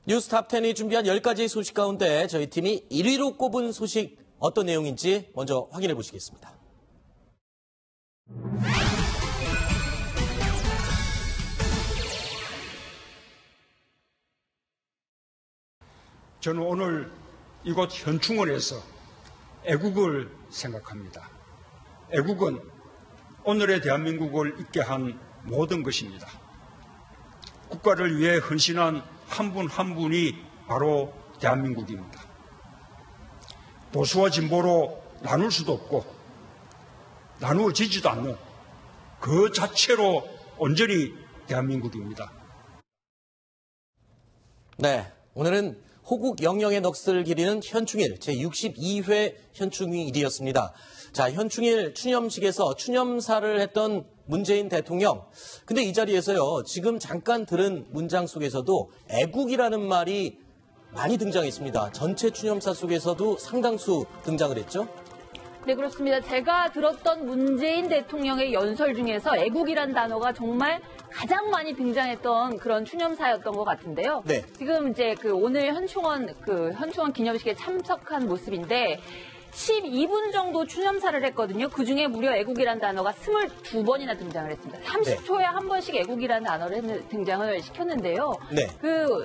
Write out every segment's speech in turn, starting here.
뉴스 탑10이 준비한 10가지 소식 가운데 저희 팀이 1위로 꼽은 소식 어떤 내용인지 먼저 확인해 보시겠습니다. 저는 오늘 이곳 현충원에서 애국을 생각합니다. 애국은 오늘의 대한민국을 있게 한 모든 것입니다. 국가를 위해 헌신한 한 분 한 분이 바로 대한민국입니다. 보수와 진보로 나눌 수도 없고 나누어지지도 않는 그 자체로 온전히 대한민국입니다. 네, 오늘은 호국 영령의 넋을 기리는 현충일 제62회 현충일이었습니다. 자, 현충일 추념식에서 추념사를 했던 문재인 대통령. 근데 이 자리에서요, 지금 잠깐 들은 문장 속에서도 애국이라는 말이 많이 등장했습니다. 전체 추념사 속에서도 상당수 등장을 했죠? 네, 그렇습니다. 제가 들었던 문재인 대통령의 연설 중에서 애국이란 단어가 정말 가장 많이 등장했던 그런 추념사였던 것 같은데요. 네. 지금 이제 오늘 현충원 기념식에 참석한 모습인데 12분 정도 추념사를 했거든요. 그중에 무려 애국이란 단어가 22번이나 등장을 했습니다. 30초에 한 번씩 애국이라는 단어를 등장을 시켰는데요. 네.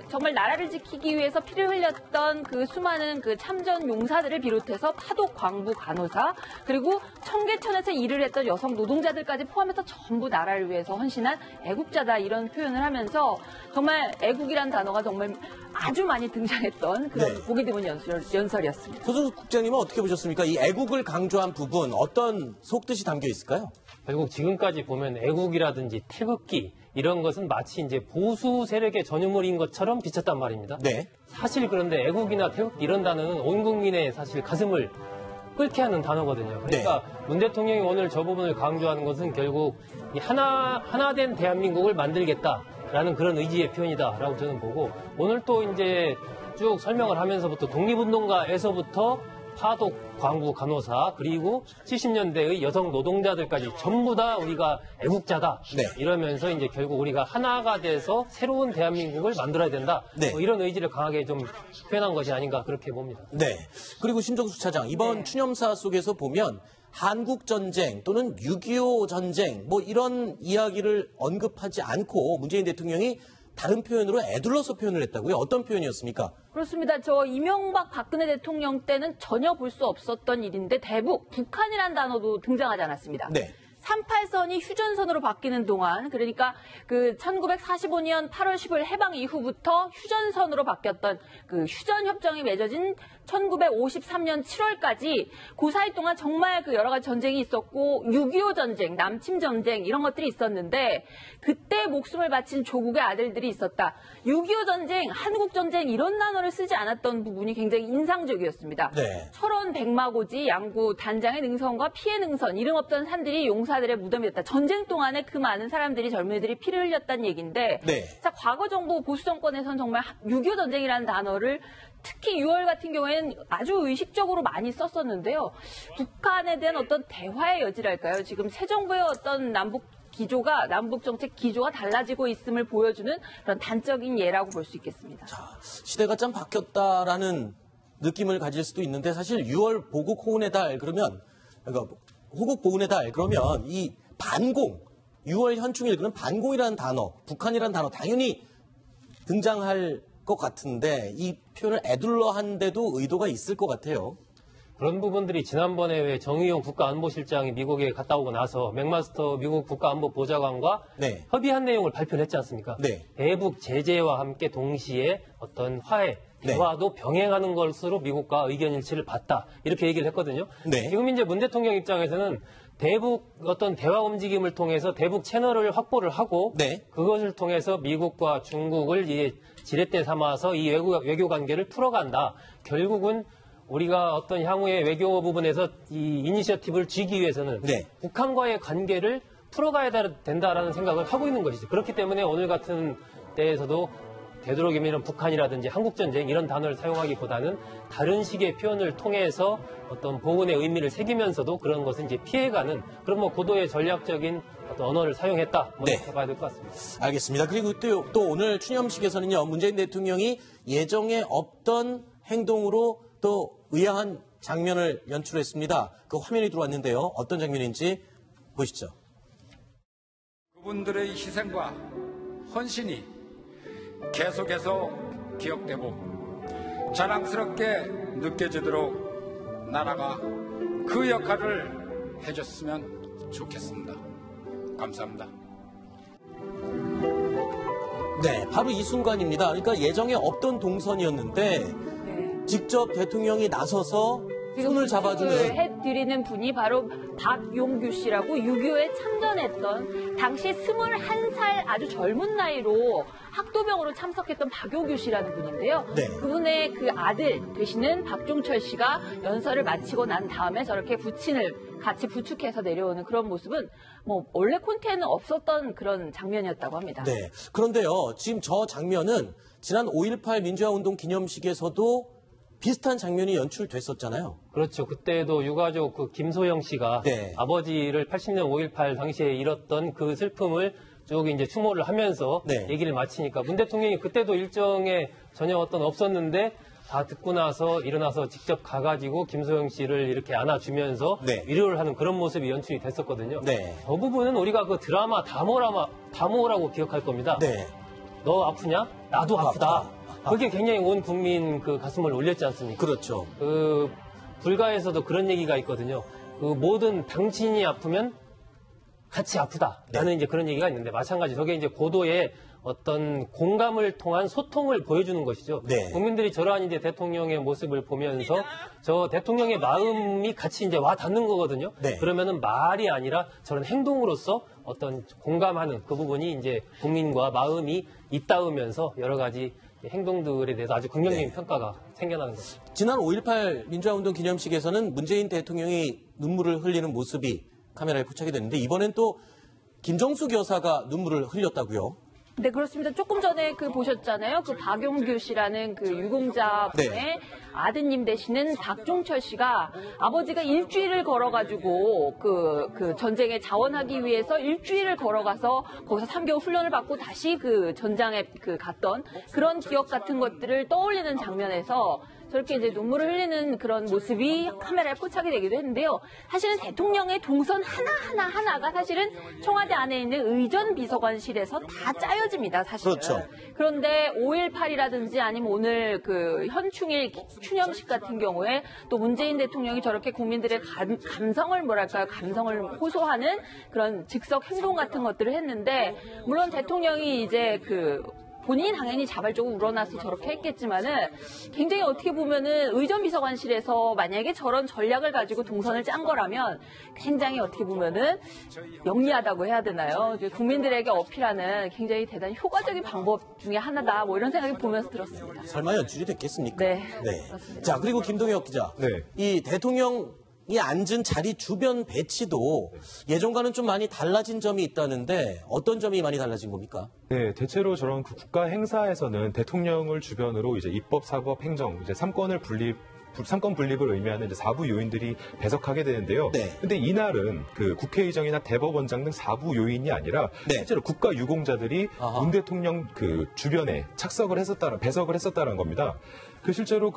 정말 나라를 지키기 위해서 피를 흘렸던 그 수많은 그 참전 용사들을 비롯해서 파독, 광부, 간호사, 그리고 청계천에서 일을 했던 여성 노동자들까지 포함해서 전부 나라를 위해서 헌신한 애국자다, 이런 표현을 하면서 정말 애국이란 단어가 정말 아주 많이 등장했던 그런 보기 드문 연설이었습니다. 소승숙 국장님은 어떻게 보셨습니까? 이 애국을 강조한 부분 어떤 속뜻이 담겨 있을까요? 결국 지금까지 보면 애국이라든지 태극기 이런 것은 마치 이제 보수 세력의 전유물인 것처럼 비쳤단 말입니다. 네. 사실 그런데 애국이나 태극기 이런 단어는 온 국민의 사실 가슴을 끓게 하는 단어거든요. 그러니까 문 대통령이 오늘 저 부분을 강조하는 것은 결국 하나된 대한민국을 만들겠다라는 그런 의지의 표현이다라고 저는 보고, 오늘 또 이제 쭉 설명을 하면서부터 독립운동가에서부터 파독, 광부, 간호사, 그리고 70년대의 여성 노동자들까지 전부 다 우리가 애국자다. 네. 이러면서 이제 결국 우리가 하나가 돼서 새로운 대한민국을 만들어야 된다. 네. 이런 의지를 강하게 좀 표현한 것이 아닌가 그렇게 봅니다. 네. 그리고 심정수 차장, 이번 추념사 속에서 보면 한국전쟁 또는 6.25 전쟁 이런 이야기를 언급하지 않고 문재인 대통령이 다른 표현으로 애둘러서 표현을 했다고요? 어떤 표현이었습니까? 그렇습니다. 저 이명박 박근혜 대통령 때는 전혀 볼 수 없었던 일인데 대북, 북한이라는 단어도 등장하지 않았습니다. 네. 38선이 휴전선으로 바뀌는 동안, 그러니까 1945년 8월 10일 해방 이후부터 휴전선으로 바뀌었던 그 휴전협정이 맺어진 1953년 7월까지 그 사이 동안 정말 여러 가지 전쟁이 있었고 6.25 전쟁, 남침 전쟁 이런 것들이 있었는데 그때 목숨을 바친 조국의 아들들이 있었다. 6.25 전쟁, 한국 전쟁 이런 단어를 쓰지 않았던 부분이 굉장히 인상적이었습니다. 네. 철원, 백마고지, 양구, 단장의 능선과 피해 능선, 이름 없던 산들이 용사들의 무덤이었다. 전쟁 동안에 그 많은 사람들이, 젊은이들이 피를 흘렸다는 얘기인데, 자, 과거 정부 보수 정권에서는 정말 6.25 전쟁이라는 단어를 특히 6월 같은 경우에는 아주 의식적으로 많이 썼었는데요. 북한에 대한 어떤 대화의 여지랄까요? 지금 새 정부의 어떤 남북 정책 기조가 달라지고 있음을 보여주는 그런 단적인 예라고 볼 수 있겠습니다. 자, 시대가 참 바뀌었다라는 느낌을 가질 수도 있는데, 사실 6월 보국 호운의 달 그러면, 호국 보훈의 달 그러면 이 반공, 6월 현충일, 그런 반공이라는 단어, 북한이라는 단어 당연히 등장할 것 같은데 이 표현을 애둘러 한 데도 의도가 있을 것 같아요. 그런 부분들이 지난번에 왜 정의용 국가안보실장이 미국에 갔다 오고 나서 맥마스터 미국 국가안보보좌관과 협의한 내용을 발표했지 않습니까? 네. 대북 제재와 함께 동시에 어떤 화해, 대화도 병행하는 것으로 미국과 의견 일치를 봤다. 이렇게 얘기를 했거든요. 지금 이제 문 대통령 입장에서는 대북 어떤 대화 움직임을 통해서 대북 채널을 확보를 하고 그것을 통해서 미국과 중국을 지렛대 삼아서 이 외교 관계를 풀어간다. 결국은 우리가 어떤 향후의 외교 부분에서 이 이니셔티브를 쥐기 위해서는 북한과의 관계를 풀어가야 된다라는 생각을 하고 있는 것이죠. 그렇기 때문에 오늘 같은 때에서도 되도록이면 북한이라든지 한국전쟁 이런 단어를 사용하기보다는 다른 식의 표현을 통해서 어떤 복원의 의미를 새기면서도 그런 것은 이제 피해가는 그런 뭐 고도의 전략적인 어떤 언어를 사용했다. 뭐 네. 이렇게 봐야 될 것 같습니다. 알겠습니다. 그리고 또 오늘 추념식에서는요, 문재인 대통령이 예정에 없던 행동으로 또 의아한 장면을 연출했습니다. 그 화면이 들어왔는데요. 어떤 장면인지 보시죠. 그분들의 희생과 헌신이 계속해서 기억되고 자랑스럽게 느껴지도록 나라가 그 역할을 해줬으면 좋겠습니다. 감사합니다. 네, 바로 이 순간입니다. 그러니까 예정에 없던 동선이었는데 네. 직접 대통령이 나서서 손을 잡아주는 해드리는 분이 바로 박용규 씨라고 6.25에 참전했던 당시 21살 아주 젊은 나이로 학도병으로 참석했던 박용규 씨라는 분인데요. 네. 그분의 그 아들 되시는 박종철 씨가 연설을 마치고 난 다음에 저렇게 부친을 같이 부축해서 내려오는 그런 모습은 뭐 원래 콘테는 없었던 그런 장면이었다고 합니다. 네. 그런데요, 지금 저 장면은 지난 5.18 민주화운동 기념식에서도 비슷한 장면이 연출됐었잖아요. 그렇죠. 그때도 유가족 그 김소영 씨가 네. 아버지를 80년 5.18 당시에 잃었던 그 슬픔을 쭉 이제 추모를 하면서 네. 얘기를 마치니까 문 대통령이 그때도 일정에 전혀 어떤 없었는데 다 듣고 나서 일어나서 직접 가가지고 김소영 씨를 이렇게 안아주면서 네. 위로를 하는 그런 모습이 연출이 됐었거든요. 네. 저 부분은 우리가 그 드라마 다모라고 기억할 겁니다. 네. 너 아프냐? 나도 아프다. 그게 굉장히 온 국민 그 가슴을 울렸지 않습니까? 그렇죠. 그 불가에서도 그런 얘기가 있거든요. 그 모든 당신이 아프면 같이 아프다라는 이제 그런 얘기가 있는데 마찬가지 저게 이제 고도의 어떤 공감을 통한 소통을 보여주는 것이죠. 네. 국민들이 저러한 이제 대통령의 모습을 보면서 저 대통령의 마음이 같이 이제 와 닿는 거거든요. 네. 그러면은 말이 아니라 저런 행동으로서 어떤 공감하는 그 부분이 이제 국민과 마음이 잇닿으면서 여러 가지 행동들에 대해서 아주 긍정적인 네. 평가가 생겨나는 거죠. 지난 5.18 민주화운동 기념식에서는 문재인 대통령이 눈물을 흘리는 모습이 카메라에 포착이 됐는데 이번엔 또 김정숙 여사가 눈물을 흘렸다고요? 네, 그렇습니다. 조금 전에 그 보셨잖아요. 그 박용규 씨라는 그 유공자분의 네. 아드님 되시는 박종철 씨가 아버지가 일주일을 걸어가지고 그 전쟁에 자원하기 위해서 일주일을 걸어가서 거기서 3개월 훈련을 받고 다시 그 전장에 그 갔던 그런 기억 같은 것들을 떠올리는 장면에서 저렇게 이제 눈물을 흘리는 그런 모습이 카메라에 포착이 되기도 했는데요. 사실은 대통령의 동선 하나가 사실은 청와대 안에 있는 의전 비서관실에서 다 짜여집니다, 사실은. 그렇죠. 그런데 5.18이라든지 아니면 오늘 그 현충일 추념식 같은 경우에 또 문재인 대통령이 저렇게 국민들의 감성을 호소하는 그런 즉석 행동 같은 것들을 했는데, 물론 대통령이 이제 본인이 당연히 자발적으로 우러나서 저렇게 했겠지만은 굉장히 어떻게 보면은 의전비서관실에서 만약에 저런 전략을 가지고 동선을 짠 거라면 굉장히 어떻게 보면은 영리하다고 해야 되나요? 국민들에게 어필하는 굉장히 대단히 효과적인 방법 중에 하나다. 뭐 이런 생각이 보면서 들었습니다. 설마 연출이 됐겠습니까? 네. 그렇습니다. 자, 그리고 김동혁 기자. 네. 이 대통령이 앉은 자리 주변 배치도 예전과는 좀 많이 달라진 점이 있다는데 어떤 점이 많이 달라진 겁니까? 네, 대체로 저런 그 국가 행사에서는 대통령을 주변으로 이제 입법, 사법, 행정, 이제 삼권 분립을 의미하는 이제 4부 요인들이 배석하게 되는데요. 네. 근데 이날은 그 국회의장이나 대법원장 등 4부 요인이 아니라 네. 실제로 국가 유공자들이 아하. 문 대통령 그 주변에 배석을 했었다는 겁니다. 실제로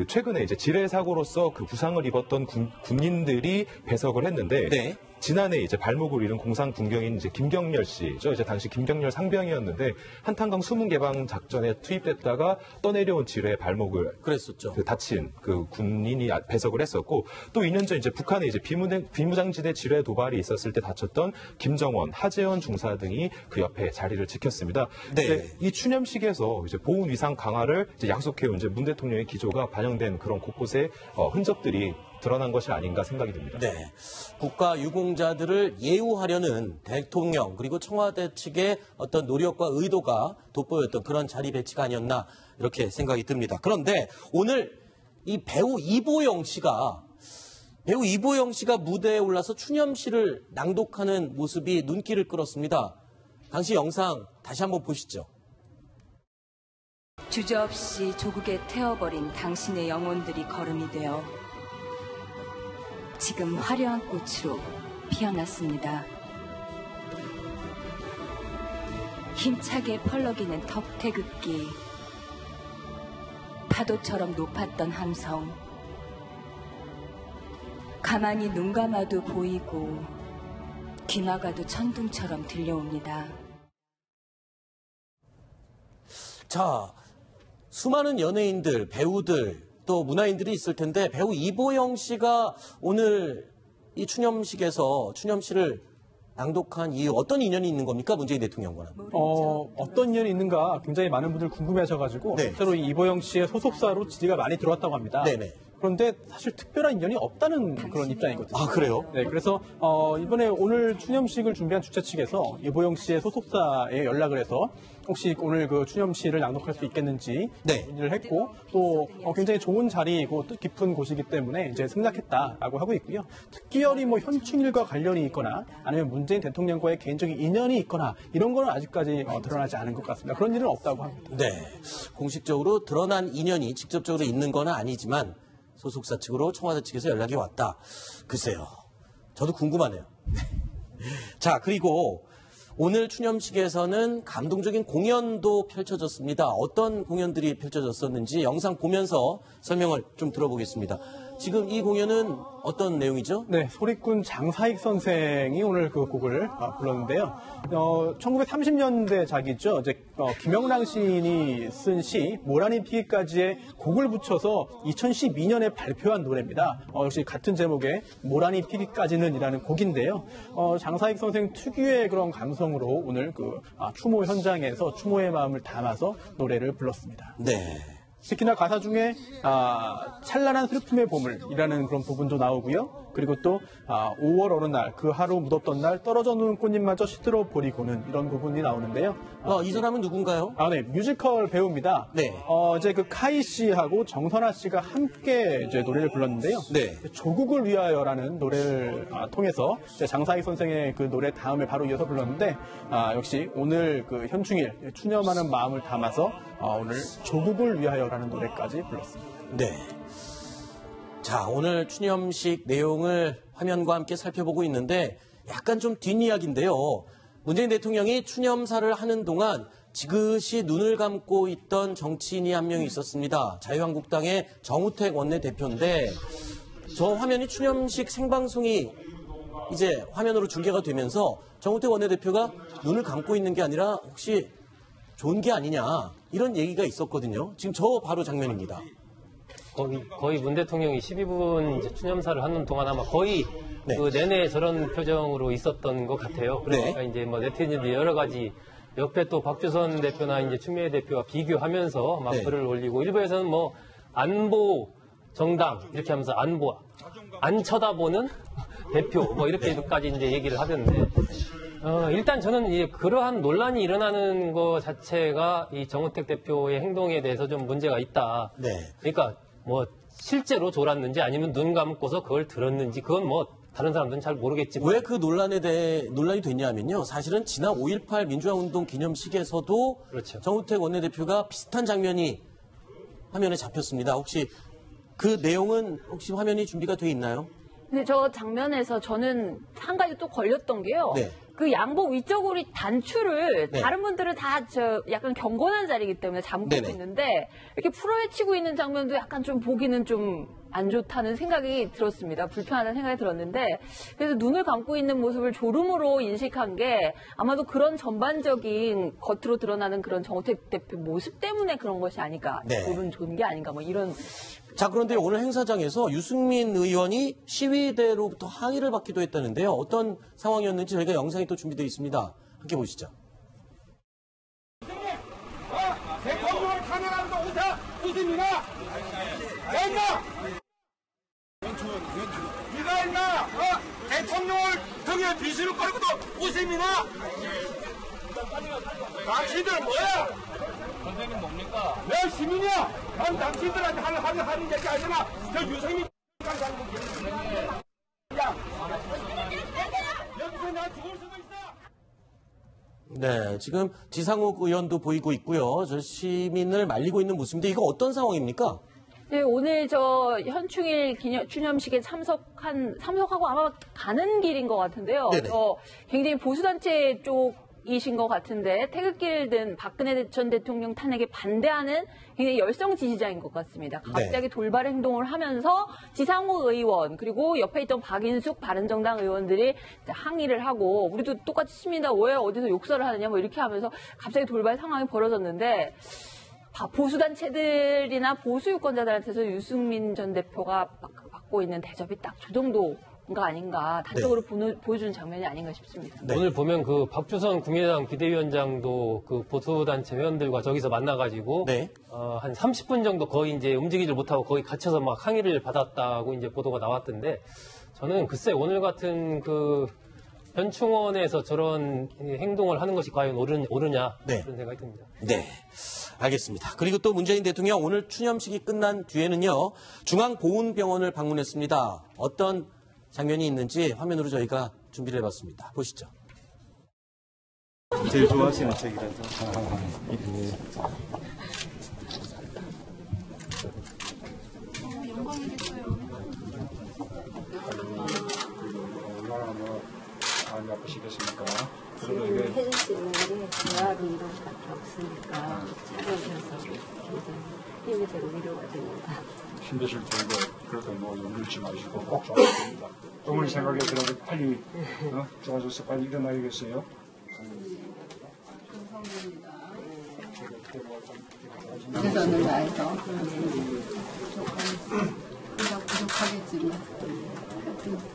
최근에 이제 지뢰 사고로서 그 부상을 입었던 군인들이 배석을 했는데 네. 지난해 이제 발목을 잃은 공상 군경인 이제 김경렬 씨죠. 이제 당시 김경렬 상병이었는데 한탄강 수문 개방 작전에 투입됐다가 떠내려온 지뢰에 발목을 그랬었죠. 다친 그 군인이 배석을 했었고 또 2년 전 이제 북한에 이제 비무장지대 지뢰 도발이 있었을 때 다쳤던 김정원, 하재원 중사 등이 그 옆에 자리를 지켰습니다. 네. 이 추념식에서 이제 보훈 위상 강화를 이제 약속해온 이제 문 대통령의 기조가 반영된 그런 곳곳에 흔적들이 드러난 것이 아닌가 생각이 듭니다. 네. 국가 유공자들을 예우하려는 대통령 그리고 청와대 측의 어떤 노력과 의도가 돋보였던 그런 자리 배치가 아니었나 이렇게 생각이 듭니다. 그런데 오늘 이 배우 이보영 씨가 무대에 올라서 추념시를 낭독하는 모습이 눈길을 끌었습니다. 당시 영상 다시 한번 보시죠. 주저없이 조국에 태워버린 당신의 영혼들이 거름이 되어 지금 화려한 꽃으로 피어났습니다. 힘차게 펄럭이는 턱 태극기, 파도처럼 높았던 함성, 가만히 눈 감아도 보이고 귀 막아도 천둥처럼 들려옵니다. 자, 수많은 연예인들, 배우들, 또 문화인들이 있을 텐데 배우 이보영 씨가 오늘 이 추념식에서 추념시를 낭독한 이유, 어떤 인연이 있는 겁니까? 문재인 대통령과는. 어떤 인연이 있는가 굉장히 많은 분들 궁금해하셔가지고 실제로 이보영 씨의 소속사로 지지가 많이 들어왔다고 합니다. 네네. 그런데 사실 특별한 인연이 없다는 그런 입장이거든요. 아, 그래요? 네, 그래서 이번에 오늘 추념식을 준비한 주최 측에서 이보영 씨의 소속사에 연락을 해서 혹시 오늘 그 추념시를 낭독할 수 있겠는지 문의를 했고, 또 굉장히 좋은 자리이고 뜻깊은 곳이기 때문에 이제 승낙했다라고 하고 있고요. 특별히 뭐 현충일과 관련이 있거나 아니면 문재인 대통령과의 개인적인 인연이 있거나 이런 거는 아직까지 드러나지 않은 것 같습니다. 그런 일은 없다고 합니다. 네, 공식적으로 드러난 인연이 직접적으로 있는 건 아니지만 소속사 측으로 청와대 측에서 연락이 왔다. 글쎄요, 저도 궁금하네요. 자, 그리고 오늘 추념식에서는 감동적인 공연도 펼쳐졌습니다. 어떤 공연들이 펼쳐졌었는지 영상 보면서 설명을 좀 들어보겠습니다. 지금 이 공연은 어떤 내용이죠? 네, 소리꾼 장사익 선생이 오늘 그 곡을 불렀는데요. 1930년대 작이죠. 이제 김영랑 시인이 쓴 시 모란이 피기까지의 곡을 붙여서 2012년에 발표한 노래입니다. 역시 같은 제목의 모란이 피기까지는이라는 곡인데요. 장사익 선생 특유의 그런 감성으로 오늘 그 추모 현장에서 추모의 마음을 담아서 노래를 불렀습니다. 네. 특히나 가사 중에 찬란한 슬픔의 봄을이라는 그런 부분도 나오고요. 그리고 또 5월 어느 날 그 하루 묻었던 날 떨어져 누운 꽃잎마저 시들어 버리고는 이런 부분이 나오는데요. 이 사람은 누군가요? 네, 뮤지컬 배우입니다. 네. 이제 그 카이 씨하고 정선아 씨가 함께 이제 노래를 불렀는데요. 네. 조국을 위하여라는 노래를 통해서 이제 장사익 선생의 그 노래 다음에 바로 이어서 불렀는데 역시 오늘 그 현충일 추념하는 마음을 담아서 오늘 조국을 위하여라는 노래까지 불렀습니다. 네. 자, 오늘 추념식 내용을 화면과 함께 살펴보고 있는데 약간 좀 뒷이야기인데요. 문재인 대통령이 추념사를 하는 동안 지그시 눈을 감고 있던 정치인이 한 명이 있었습니다. 자유한국당의 정우택 원내대표인데 저 화면이 추념식 생방송이 이제 화면으로 중계가 되면서 정우택 원내대표가 눈을 감고 있는 게 아니라 혹시 좋은 게 아니냐 이런 얘기가 있었거든요. 지금 저 바로 장면입니다. 거의 문 대통령이 12분 이제 추념사를 하는 동안 아마 거의 그 내내 저런 표정으로 있었던 것 같아요. 그러니까 이제 뭐 네티즌들이 여러 가지 옆에 또 박주선 대표나 이제 추미애 대표와 비교하면서 막 글을 올리고 일부에서는 뭐 안보 정당 이렇게 하면서 안 쳐다보는 대표 뭐 이렇게까지 이제 얘기를 하던데 일단 저는 이제 그러한 논란이 일어나는 것 자체가 이 정우택 대표의 행동에 대해서 좀 문제가 있다. 그러니까 뭐 실제로 졸았는지 아니면 눈 감고서 그걸 들었는지 그건 뭐 다른 사람들은 잘 모르겠지만 왜 그 논란에 대해 논란이 됐냐면요. 사실은 지난 5.18 민주화운동 기념식에서도 정우택 원내대표가 비슷한 장면이 화면에 잡혔습니다. 혹시 그 내용은 혹시 화면이 준비가 돼 있나요? 근데 저 장면에서 저는 한 가지 또 걸렸던 게요. 그 양복 위쪽으로 단추를 다른 분들은 다 약간 경건한 자리이기 때문에 잠그고 있는데 이렇게 풀어헤치고 있는 장면도 약간 좀 보기는 좀 안 좋다는 생각이 들었습니다. 불편하다는 생각이 들었는데 그래서 눈을 감고 있는 모습을 졸음으로 인식한 게 아마도 그런 전반적인 겉으로 드러나는 그런 정우택 대표 모습 때문에 그런 것이 아닐까. 졸은 좋은 게 아닌가 뭐 이런. 자, 그런데 오늘 행사장에서 유승민 의원이 시위대로부터 항의를 받기도 했다는데요. 어떤 상황이었는지 저희가 영상이 또 준비되어 있습니다. 함께 보시죠. 대통령을 탄핵하는 거 웃습니다. 네가 임마 대통령을 등에 비수를 걸고도 웃습니다. 당신들 뭐야? 선생님 뭡니까? 내 시민이야. 난 당신들한테 하는 얘기 아니잖아. 저 유승민 야, 여기서 나 죽을 수도 있어. 네, 지금 지상욱 의원도 보이고 있고요. 저 시민을 말리고 있는 모습인데 이거 어떤 상황입니까? 네, 오늘 저 현충일 추념식에 참석하고 아마 가는 길인 것 같은데요. 굉장히 보수단체 쪽이신 것 같은데 태극기를 든 박근혜 전 대통령 탄핵에 반대하는 굉장히 열성 지지자인 것 같습니다. 갑자기 돌발 행동을 하면서 지상욱 의원 그리고 옆에 있던 박인숙 바른정당 의원들이 항의를 하고 우리도 똑같이 시민이다 왜 어디서 욕설을 하느냐 뭐 이렇게 하면서 갑자기 돌발 상황이 벌어졌는데 보수단체들이나 보수유권자들한테서 유승민 전 대표가 받고 있는 대접이 딱 저 정도가 아닌가 단적으로 보여주는 장면이 아닌가 싶습니다. 네. 오늘 보면 그 박주선 국민의당 비대위원장도 그 보수단체 회원들과 저기서 만나가지고 한 30분 정도 거의 이제 움직이질 못하고 거기 갇혀서 막 항의를 받았다고 이제 보도가 나왔던데 저는 글쎄 오늘 같은 그 현충원에서 저런 행동을 하는 것이 과연 옳으냐 그런 생각이 듭니다. 네, 알겠습니다. 그리고 또 문재인 대통령 오늘 추념식이 끝난 뒤에는요. 중앙보훈병원을 방문했습니다. 어떤 장면이 있는지 화면으로 저희가 준비를 해봤습니다. 보시죠. 제일 좋아하시는 책이라서. 영광이겠어요. 많이 아프시겠습니까? 지금 해줄 수 있는 게 대화로 이론밖에 없으니까 찾아오셔서 힘이 되고 위로가 됩니다. 힘드실 텐데 그래도 뭐 욕먹지 마시고 꼭 좋아하십니다. 어머니 생각에 그래도 빨리 좋아져서 빨리 일어나야겠어요. 최선을 다해서 조금 부족하겠지만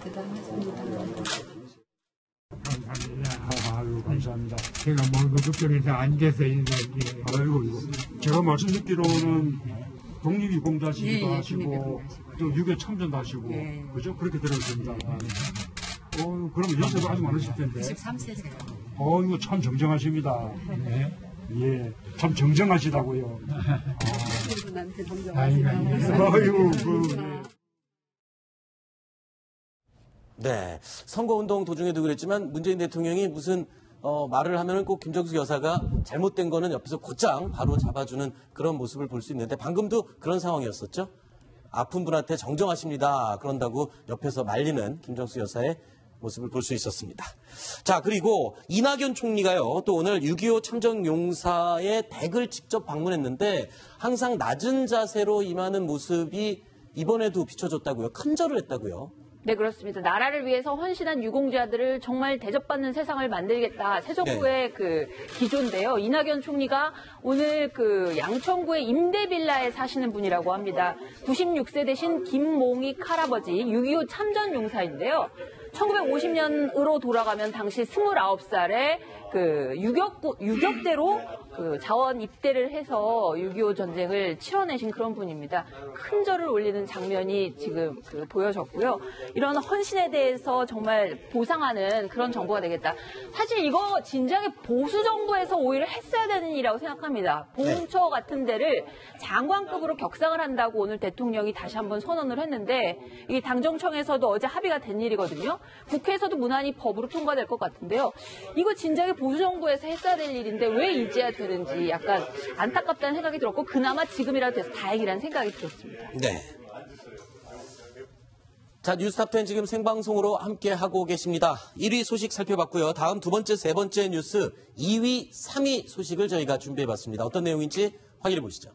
대단하십니다. 아유, 감사합니다. 제가 뭐 걱정해서 앉아서 인사드려요. 아이고, 제가 말씀 듣기로는 독립유공자시기도 하시고 또 유교 참전도 하시고 그죠? 그렇게 들었습니다. 그럼 연세도 아주 많으실 텐데. 93세세요. 이거 참 정정하십니다. 네. 예, 참 정정하시다고요. 분한테 정정하시다고. 아이고, 네, 선거운동 도중에도 그랬지만 문재인 대통령이 무슨 말을 하면은 꼭 김정숙 여사가 잘못된 거는 옆에서 곧장 바로 잡아주는 그런 모습을 볼 수 있는데 방금도 그런 상황이었었죠. 아픈 분한테 정정하십니다. 그런다고 옆에서 말리는 김정숙 여사의 모습을 볼 수 있었습니다. 자, 그리고 이낙연 총리가요, 또 오늘 6.25 참전용사의 댁을 직접 방문했는데 항상 낮은 자세로 임하는 모습이 이번에도 비춰졌다고요. 큰절을 했다고요. 네, 그렇습니다. 나라를 위해서 헌신한 유공자들을 정말 대접받는 세상을 만들겠다. 새 정부의 그 기조인데요. 이낙연 총리가 오늘 그 양천구의 임대빌라에 사시는 분이라고 합니다. 96세 되신 김몽익 할아버지 6.25 참전용사인데요. 1950년으로 돌아가면 당시 29살에 그 유격대로 그 자원 입대를 해서 6.25 전쟁을 치러내신 그런 분입니다. 큰 절을 올리는 장면이 지금 보여졌고요. 이런 헌신에 대해서 정말 보상하는 그런 정부가 되겠다. 사실 이거 진작에 보수 정부에서 오히려 했어야 되는 일이라고 생각합니다. 보훈처 같은 데를 장관급으로 격상을 한다고 오늘 대통령이 다시 한번 선언을 했는데 이게 당정청에서도 어제 합의가 된 일이거든요. 국회에서도 무난히 법으로 통과될 것 같은데요. 이거 진작에 보수 정부에서 했어야 될 일인데 왜 이제야 되는지 약간 안타깝다는 생각이 들었고 그나마 지금이라도 돼서 다행이라는 생각이 들었습니다. 네. 자, 뉴스탑10 지금 생방송으로 함께하고 계십니다. 1위 소식 살펴봤고요. 다음 두 번째, 세 번째 뉴스 2위, 3위 소식을 저희가 준비해봤습니다. 어떤 내용인지 확인해 보시죠.